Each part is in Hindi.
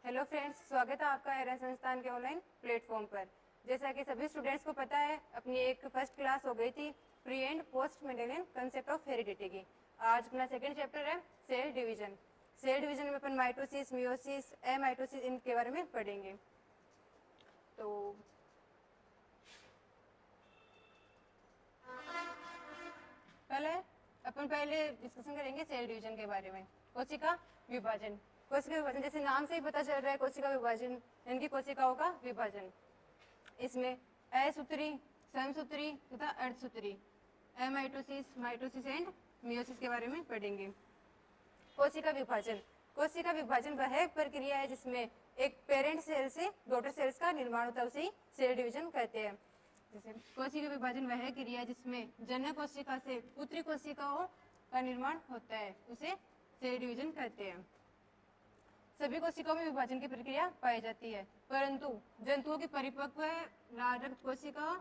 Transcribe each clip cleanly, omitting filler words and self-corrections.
हेलो फ्रेंड्स, स्वागत है आपका एरा संस्थान के ऑनलाइन प्लेटफॉर्म पर। जैसा कि सभी स्टूडेंट्स को पता है, अपनी एक फर्स्ट क्लास हो गई थी pre and post Mendelian concept of heredity की। आज अपना सेकंड चैप्टर है सेल डिवीजन। सेल डिवीजन में अपन माइटोसिस, मियोसिस, एमाइटोसिस इनके बारे में पढ़ेंगे। तो पहले डिस्कशन करेंगे सेल डिवीजन के बारे में। कोशिका विभाजन। कोशिका विभाजन जैसे नाम से ही पता चल रहा है, कोशिका विभाजन यानी कोशिकाओं का विभाजन। इसमें असूत्री, समसूत्री तथा अर्धसूत्री, एमाइटोसिस, माइटोसिस एंड मियोसिस के बारे में पढ़ेंगे। कोशिका विभाजन। कोशिका विभाजन वह प्रक्रिया है जिसमें एक पेरेंट सेल से डॉटर सेल्स का निर्माण होता है, उसे सेल डिवीजन कहते हैं। जैसे कोशिका विभाजन वह क्रिया है जिसमें जनक कोशिका से पुत्री कोशिकाओं का निर्माण होता है, उसे सेल डिवीजन कहते हैं। सभी कोशिकाओं में विभाजन की प्रक्रिया पाई जाती है, परंतु जंतुओं की परिपक्व लाल रक्त कोशिकाओं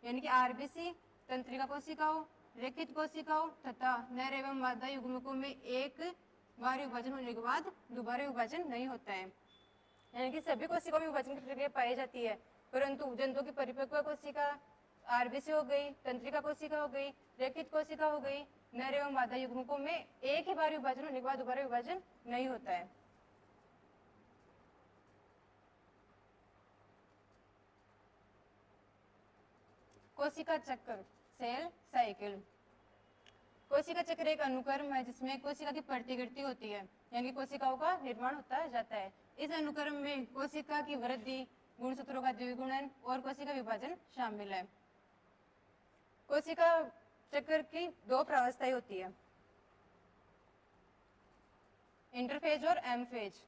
यानी कि आरबीसी, तंत्रिका कोशिकाओं, रेखित कोशिकाओं तथा नर एवं मादा युग्मकों में एक बार विभाजन होने के बाद दोबारा विभाजन नहीं होता है। यानी कि सभी कोशिकाओं में विभाजन की प्रक्रिया पाई जाती है, परंतु जंतुओं की परिपक्व कोशिका आरबीसी हो गई, तंत्रिका कोशिका हो गई, रेखित कोशिका हो गई, नर एवं मादा युग्मकों में एक ही बार विभाजन होने के बाद दोबारा विभाजन नहीं होता है। कोशिका चक्र, सेल साइकिल। कोशिका चक्र एक अनुक्रम है जिसमें कोशिका की प्रतिकृति होती है, यानी कोशिकाओं का निर्माण होता जाता है। इस अनुक्रम में कोशिका की वृद्धि, गुणसूत्रों का द्विगुणन और कोशिका विभाजन शामिल है। कोशिका चक्र की दो प्रावस्थाएं होती है, इंटरफेज और एम फेज।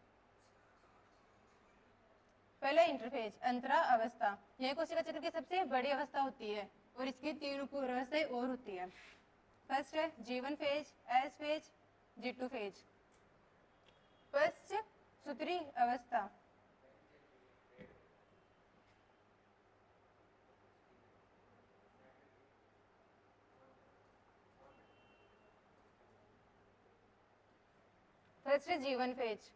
पहले इंटरफेज, अंतरा अवस्था, यह कोशिका चक्र की सबसे बड़ी अवस्था होती है और इसकी तीन पूर्व अवस्थाएं और होती है। फर्स्ट है G1 phase, S phase, G2 phase. First सूत्री अवस्था, फर्स्ट है G1 फेज,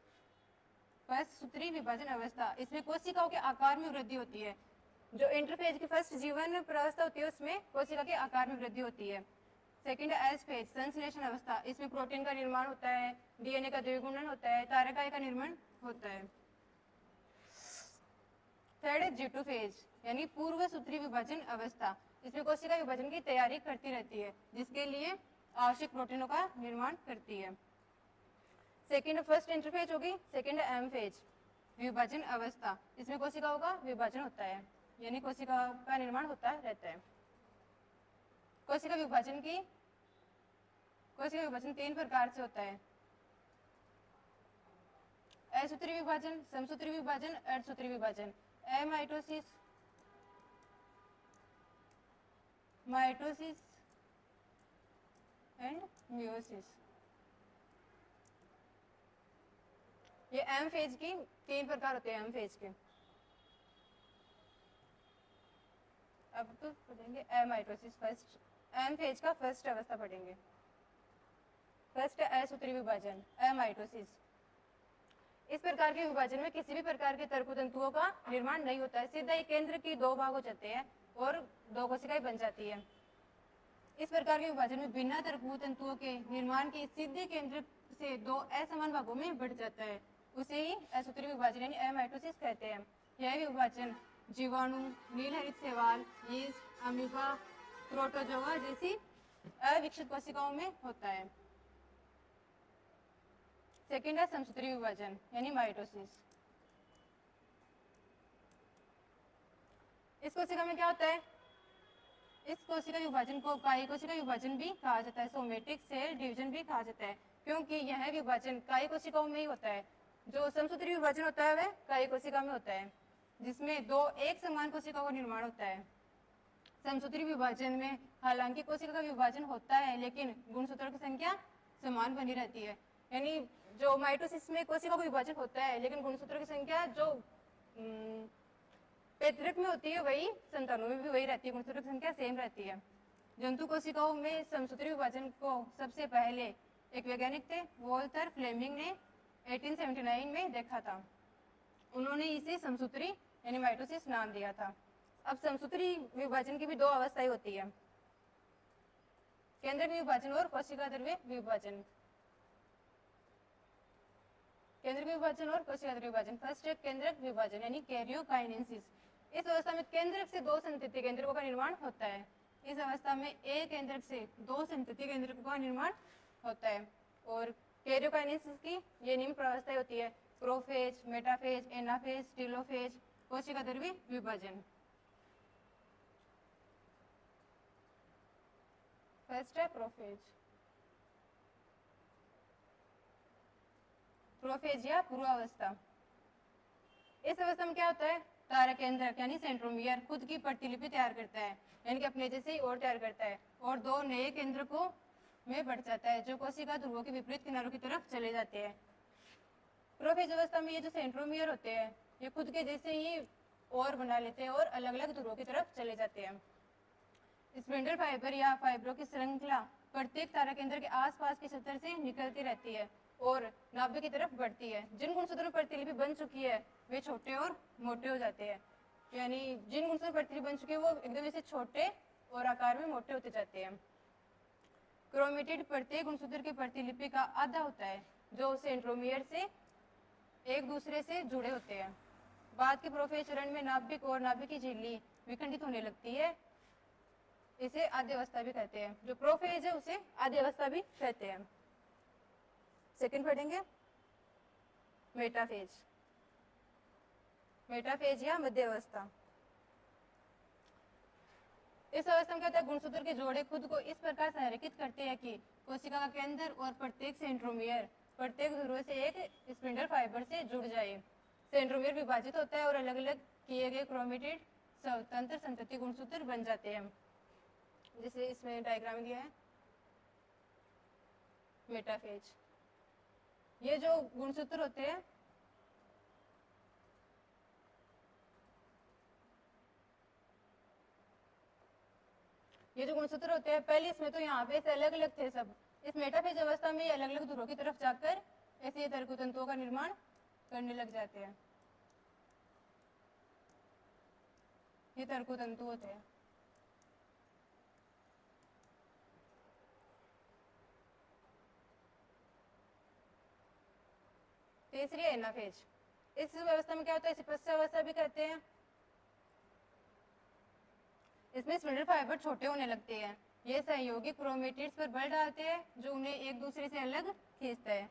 फर्स्ट सूत्री विभाजन अवस्था। इसमें कोशिकाओं के आकार में वृद्धि होती है। जो इंटरफेज की फर्स्ट जीवन प्रावस्था होती है उसमें कोशिका के आकार में वृद्धि होती है। सेकंड एस फेज, संश्लेषण अवस्था। इसमें प्रोटीन का निर्माण होता है, डीएनए का द्विगुणन होता है, तारकाय का निर्माण होता है। थर्ड है G2 फेज यानी पूर्व सूत्री विभाजन अवस्था। इसमें कोशिका विभाजन की तैयारी करती रहती है, जिसके लिए आवश्यक प्रोटीनों का निर्माण करती है। सेकंड फर्स्ट इंटरफेज होगी, सेकंड एम फेज, विभाजन अवस्था। इसमें कोशिकाओं का विभाजन होता है, यानी कोशिका का निर्माण होता रहता है। कोशिका विभाजन तीन प्रकार से होता है, असूत्री विभाजन, समसूत्री विभाजन, अर्धसूत्री विभाजन। Amitosis, mitosis and meiosis. ये एम फेज की तीन प्रकार होते हैं, एम फेज के। अब तो पढ़ेंगे एमाइटोसिस। फर्स्ट एम फेज का फर्स्ट अवस्था पढ़ेंगे। फर्स्ट असूत्री विभाजन, एमाइटोसिस। इस प्रकार के विभाजन में किसी भी प्रकार के तर्कतंतुओं का निर्माण नहीं होता है, सीधा ही केंद्र की दो भाग हो जाते हैं और दो कोशिकाएं बन जाती है। इस प्रकार के विभाजन में बिना तंतुओं के निर्माण के सीधे केंद्र से दो असमान भागों में बढ़ जाता है, उसे ही असूत्री विभाजन यानी एमाइटोसिस कहते हैं। यह विभाजन जीवाणु, नीलहरित शैवाल, यीस्ट, अमीबा, प्रोटोजोआ जैसी अविकसित कोशिकाओं में होता है। सेकेंड है समसूत्री विभाजन यानी माइटोसिस। इस कोशिका में क्या होता है, इस कोशिका विभाजन को कायी कोशिका विभाजन भी कहा जाता है, सोमेटिक सेल डिवीजन भी कहा जाता है, क्योंकि यह विभाजन कायी कोशिकाओं में ही होता है। जो समसूत्री विभाजन होता है वह कायी कोशिका में होता है, जिसमें दो एक समान कोशिकाओं का निर्माण होता है। समसूत्री विभाजन में हालांकि कोशिका का विभाजन होता है, लेकिन गुणसूत्रों की संख्या समान बनी रहती है। यानी जो माइटोसिस में कोशिका का विभाजन होता है, लेकिन गुणसूत्रों की संख्या जो पैतृक में होती है वही संतानों में भी वही रहती है, गुणसूत्रों की संख्या सेम रहती है। जंतु कोशिकाओं में समसूत्री विभाजन को सबसे पहले एक वैज्ञानिक थे, वोल्टर फ्लेमिंग ने 1879 में देखा था। उन्होंने इसे समसूत्री यानी माइटोसिस नाम दिया था। अब समसूत्री विभाजन की भी दो अवस्थाएं होती है, केंद्रक विभाजन और कोशिका द्रव्य विभाजन। केंद्रक विभाजन और कोशिका द्रव्य विभाजन। फर्स्ट है केंद्रक विभाजन यानी कैरियोकाइनेसिस। इस अवस्था में केंद्रक से दो संतति केंद्रकों का निर्माण होता है। इस अवस्था में एक केंद्रक से दो संतति केंद्रकों का निर्माण होता है। और कैरियोकाइनेसिस की ये निम्न अवस्थाएं होती है, प्रोफेज, मेटाफेज, एनाफेज, टेलोफेज, कोशिका द्रव्य विभाजन। फर्स्ट है प्रोफेज। प्रोफेज या पूर्वावस्था। इस अवस्था में क्या होता है, तारा केंद्रक यानी सेंट्रोमियर खुद की प्रतिलिपि तैयार करता है, यानी कि अपने जैसे ही और तैयार करता है और दो नए केंद्रकों में बढ़ जाता है जो कोशिका ध्रुवों के विपरीत किनारों की तरफ चले जाते हैं। प्रोफेज अवस्था में ये जो सेंट्रोमियर होते हैं ये खुद के जैसे ही और बना लेते हैं और अलग अलग ध्रुवों की तरफ चले जाते हैं। स्पिंडल फाइबर या फाइबरों की श्रृंखला प्रत्येक तारा केंद्र के आसपास की सतह से निकलती रहती है और नाभिक की तरफ बढ़ती है। जिन गुणसूत्रों में प्रतिलिपि बन चुकी है वे छोटे और मोटे हो जाते हैं, यानी जिन गुणसूत्रों में प्रतिलिपि बन चुकी है वो एकदम जैसे छोटे और आकार में मोटे होते जाते हैं। क्रोमेटिड प्रत्येक गुणसूत्र की प्रतिलिपि का आधा होता है जो सेंट्रोमियर से एक दूसरे से जुड़े होते हैं। बाद के प्रोफेज चरण में नाभिक और नाभिक की झिल्ली विखंडित होने लगती है, इसे आद्य अवस्था भी कहते हैं। जो प्रोफेज है उसे आद्य अवस्था भी कहते हैं। सेकंड पढ़ेंगे मेटाफेज। मेटाफेज या मध्य अवस्था। इस अवस्था में क्या होता है, गुणसूत्र के जोड़े खुद को इस प्रकार संरेखित करते हैं कि कोशिका का केंद्र और प्रत्येक सेंट्रोमियर प्रत्येक ध्रुव से एक स्पिंडल फाइबर से जुड़ जाए। सेंट्रोमियर विभाजित होता है और अलग अलग किए गए क्रोमेटिड स्वतंत्र संतति गुणसूत्र बन जाते हैं, जैसे इसमें डायग्राम दिया है। मेटाफेज ये जो गुणसूत्र होते हैं पहले इसमें तो यहाँ पे अलग अलग थे सब। इस मेटाफेज अवस्था में ये अलग अलग ध्रुवों की तरफ जाकर ऐसे तंतुओं का निर्माण करने लग जाते हैं। ये तंतु होते हैं। तीसरी है एनाफेज। इस व्यवस्था में क्या होता है, इसे पश्च अवस्था भी कहते हैं। इसमें स्पिंडल फाइबर छोटे होने लगते हैं। ये सहयोगी क्रोमेटिड्स पर बल डालते हैं जो उन्हें एक दूसरे से अलग खींचता है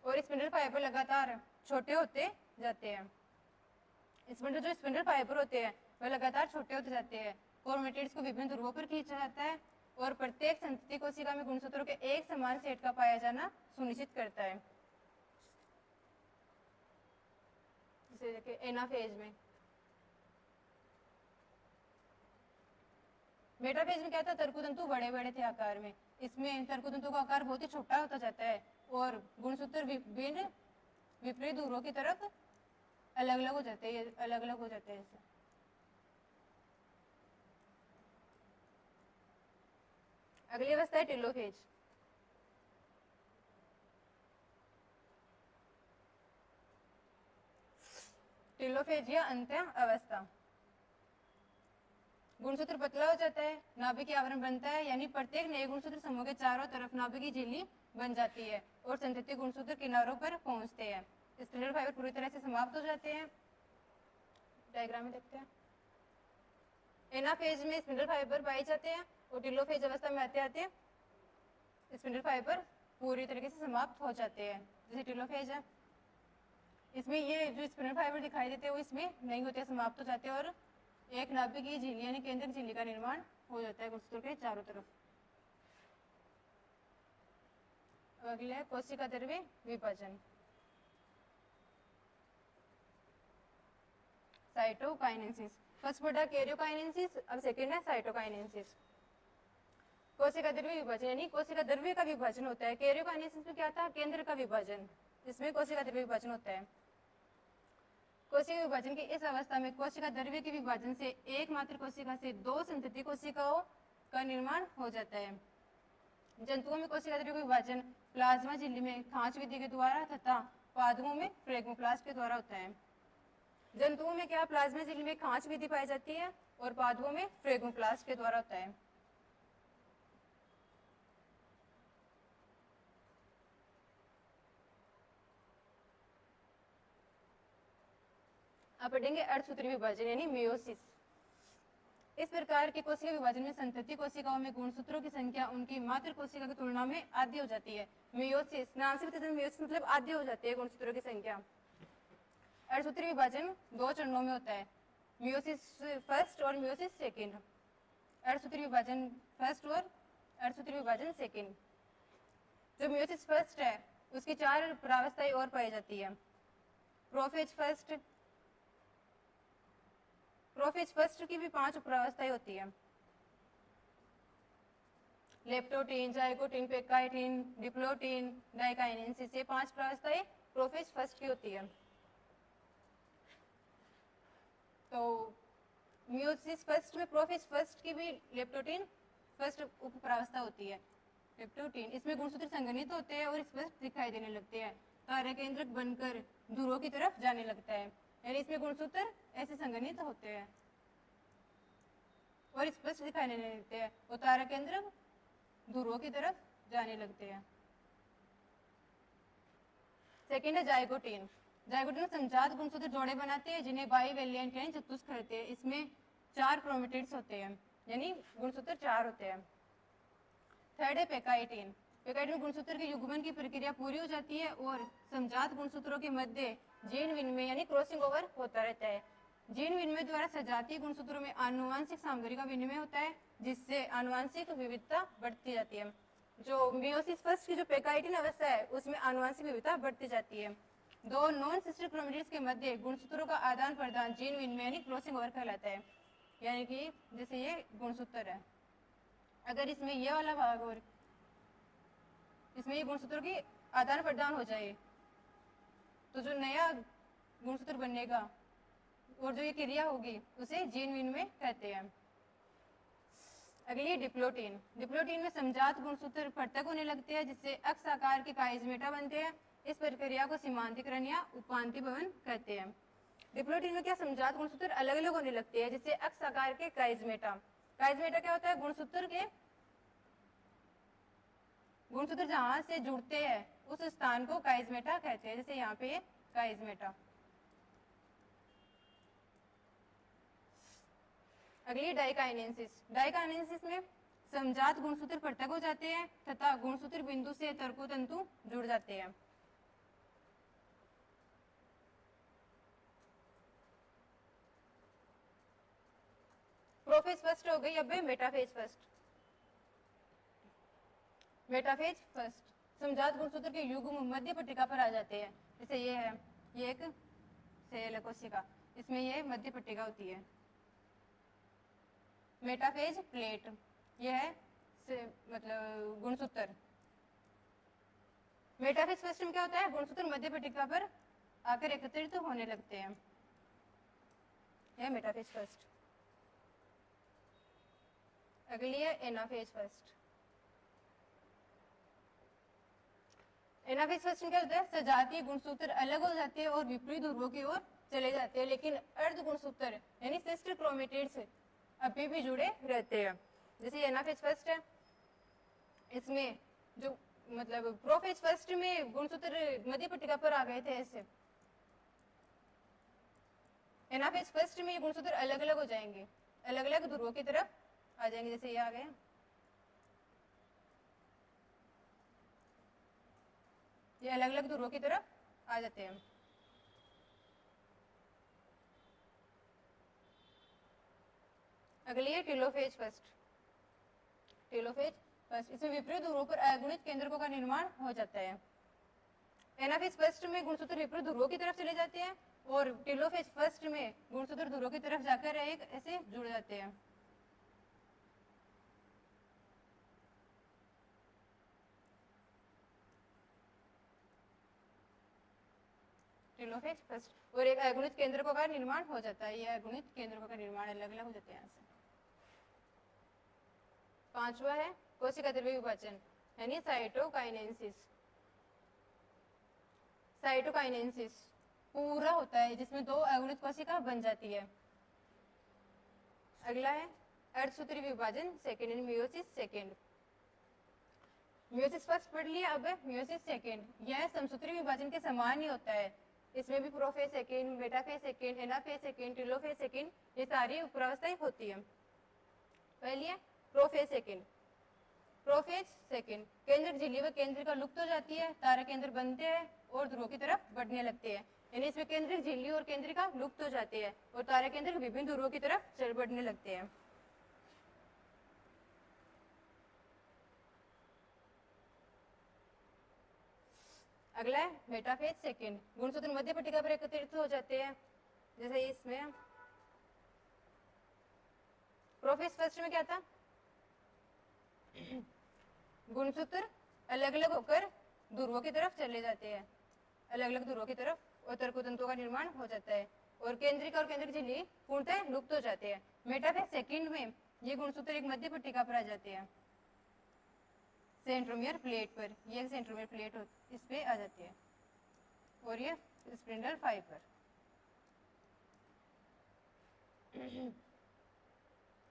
और स्पिंडल फाइबर लगातार छोटे होते जाते हैं। जो स्पिंडल फाइबर होते हैं वह लगातार छोटे होते जाते हैं। क्रोमेटिड्स को विभिन्न ध्रुवों पर खींचा जाता है और प्रत्येक संतति कोशिका में गुणसूत्रों के एक समान सेट का पाया जाना सुनिश्चित करता है। जैसे देखिए एनाफेज में। मेटाफेज में क्या था, तर्कुतंतु बड़े बड़े थे आकार में। इसमें तर्कुतंतु का आकार बहुत ही छोटा होता जाता है और गुणसूत्र विभिन्न विपरीत ध्रुवों की तरफ अलग अलग हो जाते हैं, अलग अलग हो जाते हैं। अगली अवस्था है टेलोफेज। टेलोफेज या अंत्य अवस्था। गुणसूत्र पतला हो जाता है, नाभिक आवरण बनता है, यानी प्रत्येक नए गुणसूत्र समूह के चारों तरफ नाभिक की झिल्ली बन जाती है और संतति गुणसूत्र किनारों पर पहुंचते हैं। स्पिंडल फाइबर पूरी तरह से समाप्त हो जाते हैं। डायग्राम में देखते हैं। एनाफेज में स्पिंडल फाइबर पाए जाते हैं और टेलोफेज अवस्था में आते आते स्पिंडल फाइबर पूरी तरीके से समाप्त हो जाते हैं, जैसे टेलोफेज है। इसमें ये जो स्पिंडल फाइबर दिखाई देते हैं वो इसमें नहीं होते, समाप्त हो जाते हैं और एक नाभिक की झिल्ली यानी केंद्रक झिल्ली का निर्माण हो जाता है गुणसूत्र के चारों तरफ। अगले है कोशिका द्रव्य विभाजन। साइटोकाइनेसिस। फर्स्ट पढ़ा कैरियोकाइनेसिस, अब सेकंड है साइटोकाइनेसिस। कोशिका द्रव्य विभाजन यानी कोशिका द्रव्य का विभाजन होता है। कैरियोकाइनेसिस में क्या था, केंद्र का विभाजन, इसमें कोशिका द्रव्य विभाजन होता है। कोशिका विभाजन की इस अवस्था में कोशिका द्रव्य के विभाजन से एकमात्र कोशिका से दो संतति कोशिकाओं का निर्माण हो जाता है। जंतुओं में कोशिका द्रव्य का विभाजन प्लाज्मा झिल्ली में खांच विधि के द्वारा तथा पादपों में फ्रेगमोप्लास्ट के द्वारा होता है। जंतुओं में क्या प्लाज्मा झिल्ली में खांच विधि पाई जाती है और पादपों में फ्रेगमोप्लास्ट के द्वारा होता है। अब पढ़ेंगे अर्धसूत्री विभाजन यानी मियोसिस। इस प्रकार के कोशिका विभाजन में संतति कोशिकाओं में गुणसूत्रों की संख्या उनकी मातृ कोशिका की तुलना में आधी हो जाती है। मियोसिस नाम से पता चलता है, मियोसिस मतलब आधी हो जाती है गुणसूत्रों की संख्या। अर्धसूत्री विभाजन 2 चरणों में होता है, मियोसिस फर्स्ट और मियोसिस सेकेंड। अर्धसूत्री विभाजन फर्स्ट और अर्धसूत्री विभाजन सेकेंड। जो मियोसिस फर्स्ट है उसकी 4 प्रावस्थाएं और पाई जाती है। प्रोफेज फर्स्ट, प्रोफेज फर्स्ट की भी 5 प्रावस्थाएं होती है। लेप्टोटीन, जाइगोटीन, पेकाइटीन, डिप्लोटीन, डाइकाइनेसिस, ये 5 प्रावस्थाएं प्रोफेज फर्स्ट की होती है। तो मियोसिस फर्स्ट में प्रोफेज फर्स्ट की भी लेप्टोटीन फर्स्ट उप प्रावस्था होती है। लेप्टोटीन इसमें गुणसूत्र संघनित होते हैं और स्पष्ट दिखाई देने लगते हैं, कार्य केंद्रक बनकर ध्रुवों की तरफ जाने लगता है। यानी इसमें गुणसूत्र ऐसे संघनित होते हैं और स्पष्ट दिखाई देने लगते हैं और तारा केंद्रक ध्रुवों की तरफ जाने लगते हैं। सेकेंड है जाइगोटीन। जाइगोटीन संजात गुणसूत्र जोड़े बनाते हैं जिन्हें बाइवेलिएंट यानी चतुष्क कहते हैं। इसमें 4 क्रोमेटिड्स होते हैं यानी गुणसूत्र 4 होते हैं। थर्ड है पेकाइटीन। पेकाइटीन में गुणसूत्र के युग्मन की प्रक्रिया पूरी हो जाती है और समजात गुणसूत्रों के मध्य जीन विनिमय यानी क्रॉसिंग ओवर होता रहता है। जीन विनिमय द्वारा सजातीय गुणसूत्रों में आनुवांशिक सामग्री का विनिमय होता है जिससे आनुवांशिक विविधता बढ़ती जाती है। जो मियोसिस फर्स्ट की जो पेकाइटीन अवस्था है उसमें आनुवांशिक विविधता बढ़ती जाती है। 2 नॉन सिस्टर क्रोमेटिड्स के मध्य गुणसूत्रों का आदान प्रदान जीन विनिमय यानी क्रॉसिंग ओवर कहलाता है। यानी कि जैसे ये गुणसूत्र है, अगर इसमें ये वाला भाग और इसमें ये गुणसूत्रों की आदान प्रदान हो जाए तो जो नया गुणसूत्र बनेगा और जो ये क्रिया होगी उसे जीन विनिमय कहते हैं। अगली डिप्लोटीन। डिप्लोटीन में समजात गुणसूत्र पृथक होने लगते हैं जिससे अक्ष आकार के काइजमेटा बनते हैं। इस प्रक्रिया को सीमांतिकरण या उपांति भवन कहते हैं। डिप्लोटीन में क्या समजात गुणसूत्र अलग अलग होने लगते हैं जिससे अक्ष आकार के काइजमेटा। काइजमेटा क्या होता है? गुणसूत्र जहां से जुड़ते हैं उस स्थान को काइजमेटा कहते हैं। जैसे यहाँ पे काइजमेटा। अगली डाइकाइनेसिस। डाइकाइनेसिस में समजात गुणसूत्र पृथक हो जाते हैं तथा गुणसूत्र बिंदु से तर्कोतंतु जुड़ जाते हैं। प्रोफेज फर्स्ट हो गई, अब मेटाफेज फर्स्ट। मेटाफेज फर्स्ट समजात गुणसूत्र के युग्म मध्य पट्टिका पर आ जाते हैं। जैसे ये है, ये एक सेल कोशिका, इसमें ये मध्य पट्टिका होती है। मेटाफेज प्लेट, यह है मतलब गुणसूत्र। मेटाफेज फर्स्ट में क्या होता है? गुणसूत्र मध्य पट्टिका पर आकर एकत्रित होने लगते हैं। यह मेटाफेज फर्स्ट। अगली है एनाफेज फर्स्ट। एनाफेज फर्स्ट में क्या होता है? सजातीय गुणसूत्र अलग हो जाते हैं और विपरीत ध्रुवों की ओर चले जाते हैं, लेकिन अर्ध गुणसूत्र यानी सिस्टर क्रोमेटिड्स अभी भी जुड़े रहते हैं। जैसे एनाफेज फर्स्ट है, इसमें जो मतलब प्रोफेज फर्स्ट में गुणसूत्र मध्य पट्टिका पर आ गए थे ऐसे, एनाफेज फर्स्ट में ये गुणसूत्र अलग अलग हो जाएंगे, अलग अलग ध्रुवों की तरफ आ जाएंगे। जैसे ये आ गए, ये अलग अलग ध्रुवों की तरफ आ जाते हैं। अगली है टेलोफेज फर्स्ट। टेलोफेज फर्स्ट, इसमें विपरीत ध्रुवों पर अगुणित केंद्रकों का निर्माण हो जाता है। एनाफेज फर्स्ट में गुणसूत्र विपरीत ध्रुवों की तरफ चले जाते हैं और टेलोफेज फर्स्ट में गुणसूत्र ध्रुवों की तरफ जाकर एक ऐसे जुड़ जाते हैं। टेलोफेज फर्स्ट और एक अगुणित केंद्रकों का निर्माण हो जाता है। यह अगुणित केंद्रकों का निर्माण अलग अलग हो जाते हैं। पांचवा है कोशिका द्रव्य विभाजन यानी साइटोकाइनेसिस। साइटोकाइनेसिस पूरा होता है जिसमें 2 अगुणित कोशिका बन जाती है। अगला है अर्धसूत्री विभाजन second and meiosis second. Meiosis first पढ़ लिया, अब मियोसिस सेकेंड। यह समसूत्री विभाजन के समान ही होता है। इसमें भी prophase second, metaphase second, anaphase second, telophase second, ये सारी उपरावस्थाएं होती है। पहली है प्रोफेज सेकेंड। प्रोफेज सेकेंड केंद्र झिल्ली व केंद्रिका लुप्त हो जाती है, तारा केंद्र बनते हैं और ध्रुवों की तरफ बढ़ने लगते हैं। यानी इसमें केंद्रिक झिल्ली और केंद्रिका लुप्त हो जाती है और तारा केंद्र विभिन्न ध्रुवों की तरफ चल बढ़ने लगते हैं। अगला है मेटाफेज सेकेंड। गुणसूत्र मध्य पट्टिका पर एकत्रित हो जाते हैं, जैसे इसमें। प्रोफेज फर्स्ट में क्या था, गुणसूत्र अलग अलग होकर ध्रुवों की तरफ चले जाते हैं, अलग अलग ध्रुवों की तरफ और तर्कतंतुओं का निर्माण हो जाता है और केंद्रिक और केंद्रिक झिल्ली पूर्णतः लुप्त हो जाते हैं। मेटाफेज सेकेंड में ये गुणसूत्र एक मध्य पट्टिका पर आ जाते हैं, सेंट्रोमियर प्लेट पर। ये सेंट्रोमियर प्लेट इस पे आ जाती है और ये स्पिंडल फाइबर।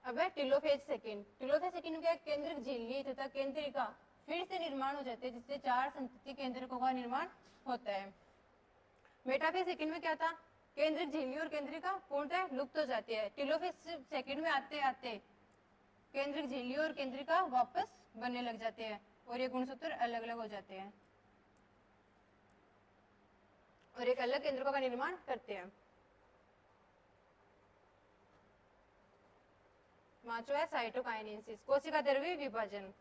अब है टेलोफेज सेकेंड। टेलोफेज सेकेंड में क्या, केंद्रिक झिल्ली तथा केंद्रिका फिर से निर्माण हो जाते हैं, जिससे 4 संतति केंद्रकों का निर्माण होता है। मेटाफेज सेकेंड में क्या था, केंद्रिक झिल्ली और केंद्रिका पूर्णतः लुप्त हो जाती है। टेलोफेज सेकेंड में आते आते केंद्रिक झिल्ली और केंद्रिका वापस बनने लग जाते हैं और ये गुणसूत्र अलग अलग हो जाते हैं और एक अलग केंद्रकों का निर्माण करते हैं। पांचवा है साइटोकाइनेसिस, कोशिका द्रव्य विभाजन।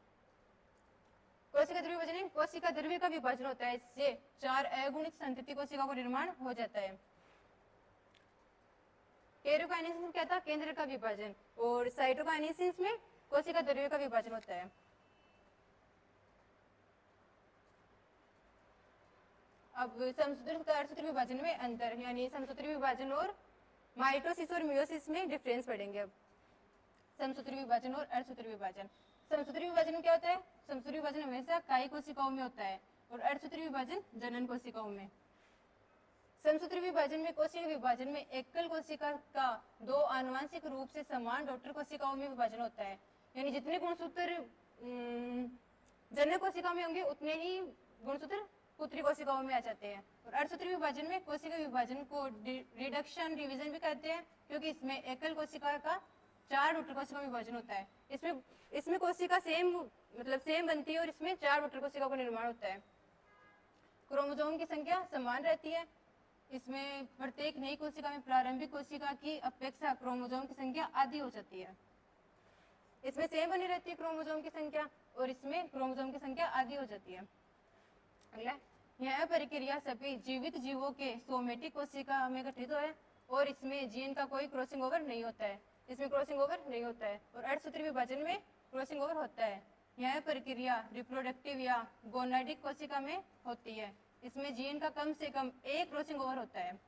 कोशिका द्रव्य विभाजन कोशिका द्रव्य का विभाजन होता है, इससे 4 अगुणित संतति कोशिका का निर्माण हो जाता है। केरोकाइनेसिस में क्या था, केंद्र का विभाजन, और साइटोकाइनेसिस में कोशिका द्रव्य का विभाजन होता है। अब समसूत्री तथा अर्धसूत्री विभाजन में अंतर, यानी समसूत्री विभाजन और माइटोसिस और मियोसिस में डिफरेंस पढ़ेंगे। अब समसूत्री विभाजन और अर्धसूत्री विभाजन। समसूत्री विभाजन में क्या होता है, समसूत्री विभाजन हमेशा कायी कोशिकाओं में होता है और अर्धसूत्री विभाजन जनन कोशिकाओं में। समसूत्री विभाजन में कोशिका विभाजन में एकल कोशिका का 2 आनुवंशिक रूप से समान डॉटर कोशिकाओं में विभाजन होता है, यानी जितने गुणसूत्र जनन कोशिकाओं में होंगे उतने ही गुणसूत्र पुत्री कोशिकाओं में आ जाते हैं। और अर्धसूत्री विभाजन में कोशिका विभाजन को रिडक्शन डिवीजन भी कहते हैं, क्योंकि इसमें एकल कोशिका का 4 डॉटर कोशिका विभाजन होता है। इसमें कोशिका सेम बनती है और इसमें 4 डॉटर कोशिका का निर्माण होता है। क्रोमोसोम की संख्या समान रहती है। इसमें प्रत्येक नई कोशिका में प्रारंभिक कोशिका की अपेक्षा क्रोमोसोम की संख्या आधी हो जाती है। इसमें सेम बनी रहती है क्रोमोसोम की संख्या और इसमें क्रोमोसोम की संख्या आधी हो जाती है। अगला, यह प्रक्रिया सभी जीवित जीवों के सोमेटिक कोशिका में घटित है और इसमें जीन का कोई क्रॉसिंग ओवर नहीं होता है। इसमें क्रॉसिंग ओवर नहीं होता है और अर्धसूत्री विभाजन में क्रॉसिंग ओवर होता है। यह प्रक्रिया रिप्रोडक्टिव या गोनाडिक कोशिका में होती है। इसमें जीन का कम से कम एक क्रॉसिंग ओवर होता है।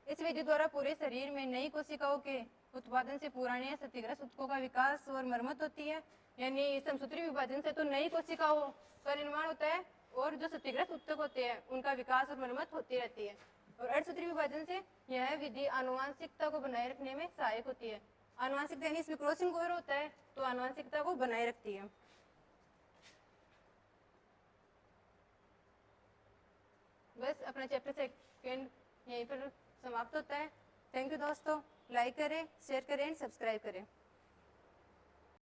इस विधि द्वारा पूरे शरीर में नई कोशिकाओं के उत्पादन से पुराने क्षतिग्रस्त ऊतकों का विकास और मरम्मत होती है। यानी समसूत्री विभाजन से तो नई कोशिकाओं का निर्माण होता है और जो क्षतिग्रस्त ऊतक होते हैं उनका विकास और मरम्मत होती रहती है। और अर्धसूत्री विभाजन से यह विधि आनुवंशिकता को बनाए रखने में सहायक होती है। आनुवंशिकता यानी इसमें क्रॉसिंग ओवर होता है तो आनुवंशिकता को बनाए रखती है। बस अपना चैप्टर सेकंड यहीं पर समाप्त होता है। थैंक यू दोस्तों, लाइक करें, शेयर करें, सब्सक्राइब करें।